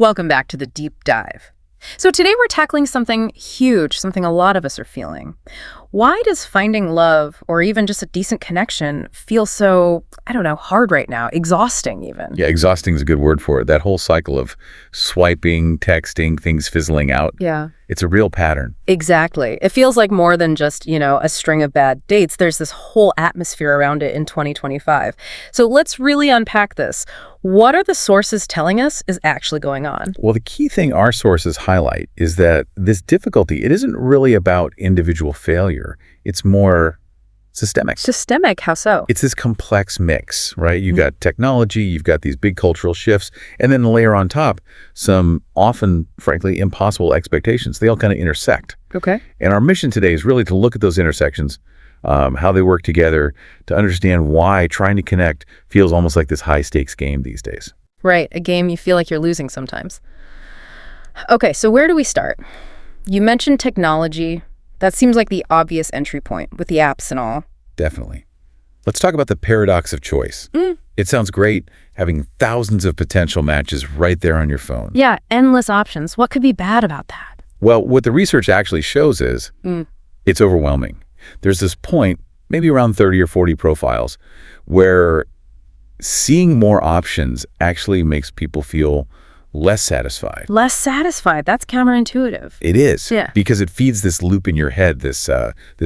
Welcome back to the deep dive. So today we're tackling something huge, something a lot of us are feeling. Why does finding love or even just a decent connection feel so, I don't know, hard right now, exhausting even? Yeah, exhausting is a good word for it. That whole cycle of swiping, texting, things fizzling out. Yeah. It's a real pattern. Exactly. It feels like more than just, a string of bad dates. There's this whole atmosphere around it in 2025. So let's really unpack this. What are the sources telling us is actually going on? Well, the key thing our sources highlight is that this difficulty, it isn't really about individual failure. It's more systemic. Systemic? How so? It's this complex mix, right? You've got technology, you've got these big cultural shifts, and then layer on top some often, frankly, impossible expectations. They all kind of intersect. Okay. And our mission today is really to look at those intersections, how they work together, to understand why trying to connect feels almost like this high-stakes game these days. Right, a game you feel like you're losing sometimes. Okay, so where do we start? You mentioned technology. That seems like the obvious entry point with the apps and all. Definitely. Let's talk about the paradox of choice. It sounds great having thousands of potential matches right there on your phone. Yeah, endless options. What could be bad about that? Well, what the research actually shows is it's overwhelming. There's this point, maybe around 30 or 40 profiles, where seeing more options actually makes people feel less satisfied. Less satisfied. That's counterintuitive. It is. Yeah. Because it feeds this loop in your head, this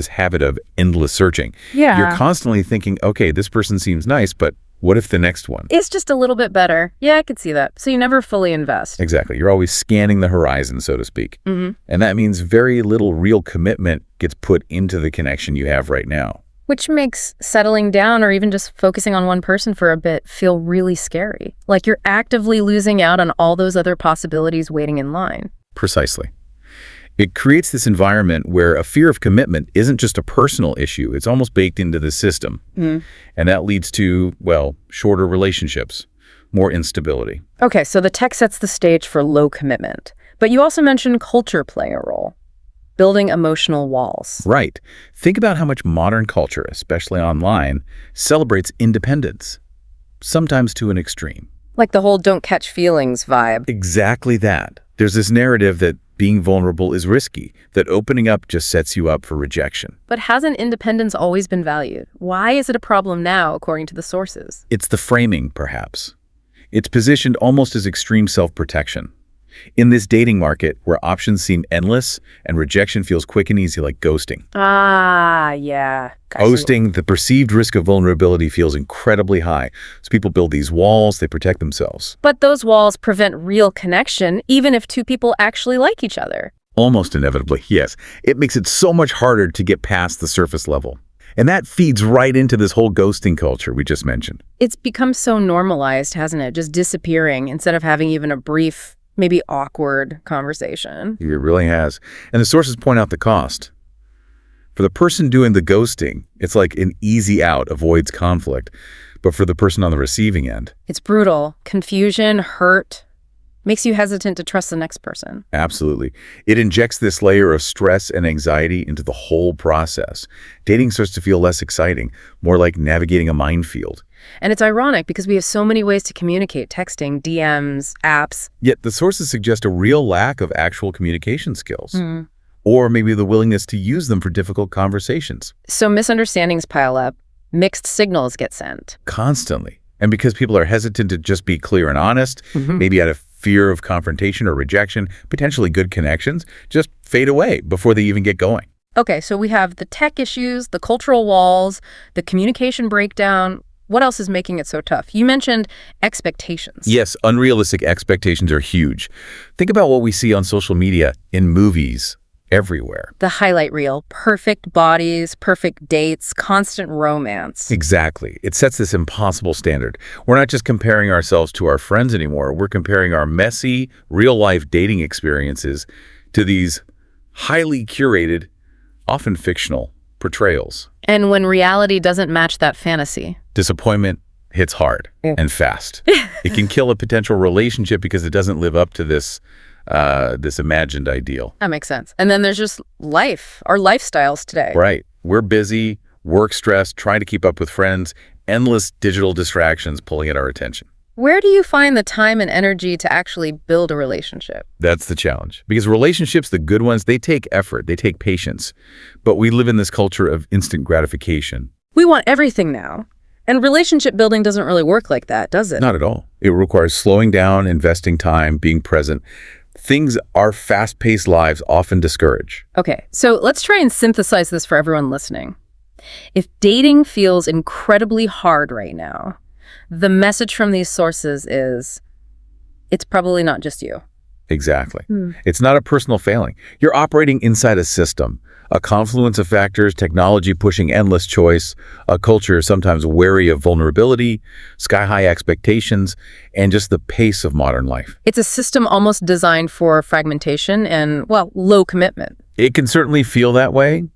habit of endless searching. Yeah. You're constantly thinking, okay, this person seems nice, but what if the next one? It's just a little bit better. Yeah, I could see that. So you never fully invest. Exactly. You're always scanning the horizon, so to speak. And that means very little real commitment gets put into the connection you have right now. Which makes settling down or even just focusing on one person for a bit feel really scary. Like you're actively losing out on all those other possibilities waiting in line. Precisely. It creates this environment where a fear of commitment isn't just a personal issue. It's almost baked into the system. And that leads to, well, shorter relationships, more instability. Okay, so the tech sets the stage for low commitment. But you also mentioned culture playing a role. Building emotional walls. Right. Think about how much modern culture, especially online, celebrates independence, sometimes to an extreme. Like the whole don't catch feelings vibe. Exactly that. There's this narrative that being vulnerable is risky, that opening up just sets you up for rejection. But hasn't independence always been valued? Why is it a problem now, according to the sources? It's the framing, perhaps. It's positioned almost as extreme self-protection. In this dating market where options seem endless and rejection feels quick and easy like ghosting. Ah, yeah. Gotcha. Ghosting, the perceived risk of vulnerability feels incredibly high. So people build these walls, they protect themselves. But those walls prevent real connection, even if two people actually like each other. Almost inevitably, yes. It makes it so much harder to get past the surface level. And that feeds right into this whole ghosting culture we just mentioned. It's become so normalized, hasn't it? Just disappearing instead of having even a brief, maybe awkward conversation. It really has. And the sources point out the cost. For the person doing the ghosting, it's like an easy out, avoids conflict. But for the person on the receiving end, It's brutal. Confusion, hurt, makes you hesitant to trust the next person. absolutely. It injects this layer of stress and anxiety into the whole process. Dating starts to feel less exciting, more like navigating a minefield. And it's ironic because we have so many ways to communicate, texting, DMs, apps. Yet the sources suggest a real lack of actual communication skills. Or maybe the willingness to use them for difficult conversations. So misunderstandings pile up, mixed signals get sent. Constantly. And because people are hesitant to just be clear and honest, maybe out of fear of confrontation or rejection, potentially good connections just fade away before they even get going. Okay, so we have the tech issues, the cultural walls, the communication breakdown. What else is making it so tough? You mentioned expectations. Yes, unrealistic expectations are huge. Think about what we see on social media, in movies, everywhere. The highlight reel, perfect bodies, perfect dates, constant romance. Exactly. It sets this impossible standard. We're not just comparing ourselves to our friends anymore. We're comparing our messy, real-life dating experiences to these highly curated, often fictional portrayals. And when reality doesn't match that fantasy. Disappointment hits hard and fast. It can kill a potential relationship because it doesn't live up to this imagined ideal. That makes sense. And then there's just life, our lifestyles today. Right. We're busy, work stressed, trying to keep up with friends, endless digital distractions pulling at our attention. Where do you find the time and energy to actually build a relationship? That's the challenge. Because relationships, the good ones, they take effort, they take patience. But we live in this culture of instant gratification. We want everything now. And relationship building doesn't really work like that, does it? Not at all. It requires slowing down, investing time, being present. Things our fast-paced lives often discourage. Okay, so let's try and synthesize this for everyone listening. If dating feels incredibly hard right now, the message from these sources is, it's probably not just you. Exactly. It's not a personal failing. You're operating inside a system, a confluence of factors, technology pushing endless choice, a culture sometimes wary of vulnerability, sky-high expectations, and just the pace of modern life. It's a system almost designed for fragmentation and, well, low commitment. It can certainly feel that way,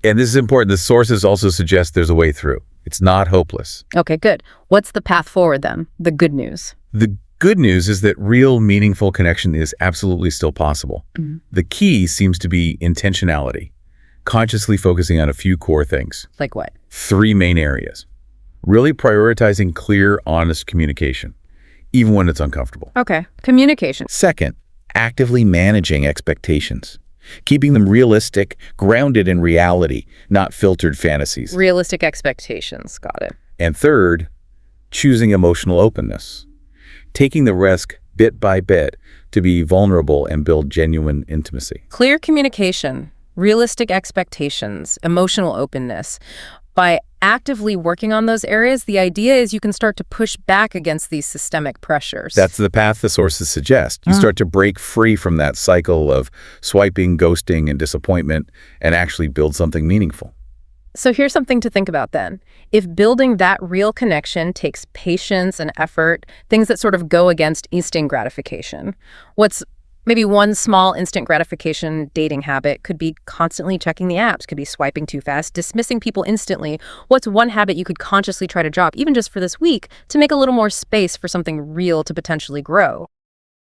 and this is important, the sources also suggest there's a way through. It's not hopeless. Okay, good. What's the path forward then? The good news. The good news is that real, meaningful connection is absolutely still possible. The key seems to be intentionality, consciously focusing on a few core things. Like what? 3 main areas. Really prioritizing clear, honest communication, even when it's uncomfortable. Okay, communication. Second, actively managing expectations, keeping them realistic, grounded in reality, not filtered fantasies. Realistic expectations. Got it. And third, choosing emotional openness, taking the risk bit by bit to be vulnerable and build genuine intimacy. Clear communication, realistic expectations, emotional openness. By actively working on those areas, the idea is you can start to push back against these systemic pressures. That's the path the sources suggest. You start to break free from that cycle of swiping, ghosting, and disappointment and actually build something meaningful. So here's something to think about then. If building that real connection takes patience and effort, things that sort of go against instant gratification, what's maybe one small instant gratification dating habit could be constantly checking the apps, could be swiping too fast, dismissing people instantly. What's one habit you could consciously try to drop, even just for this week, to make a little more space for something real to potentially grow?